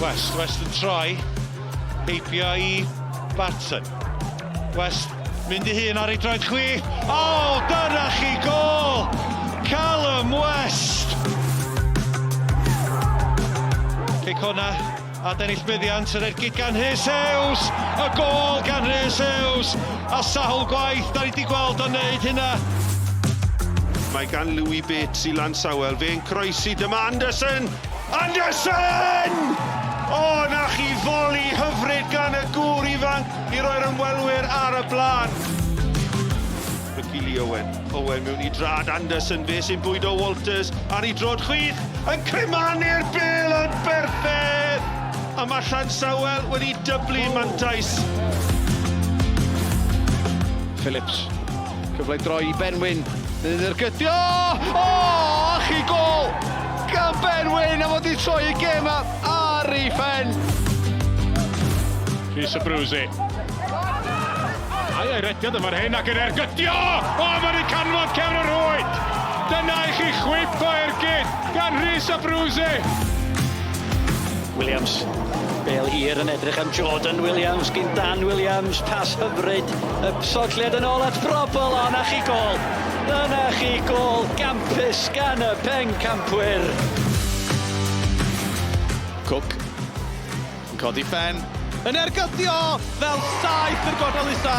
West yn troi, heibio i Barton. West mynd i hun ar ei droed chwith. O, dyna chi gôl! Callum West! Connah a dennill buddiant yr ergyd gan Rhys Hughes. Y gôl gan Rhys Hughes. A sawl gwaith, da ni wedi gweld o'n neud hynna. Mae gan Louis Bates i Llansawel, fe'n croesi dyma Anderson! Anderson! O, na chi foli hyfryd gan y gŵr ifanc i roi'r ymwelwyr ar y blaen. Owen mewn i drad Anderson, fe sy'n bwydo Walters ar ei drod chwith, yn crimanu'r bêl yn berffedd! A mae Llansawel wedi dyblu mantais. Phillips, cyfle droi i Ben Wynne, dyna'n ergydio! O, chi gôl! Gan Ben Wynne, a fod i troi y gêm ar ei phen. Abbruzzese. Ai rediad yma'r hyn ac yn ergydio! O, mae'n ei canfod cefn y rwyd! Dyna i chi chwip o ergyd gan Rhys Abbruzzese. Williams, bêl hir yn edrych am Jordan Williams, gyn Dan Williams, pas hyfryd, y sogliad yn ôl at Brobbel, o, na chi gôl! Dyna chi gôl, gampus gan y pencampwyr. Cook, yn codi phen, yn ergydio fel saith yr godol isa.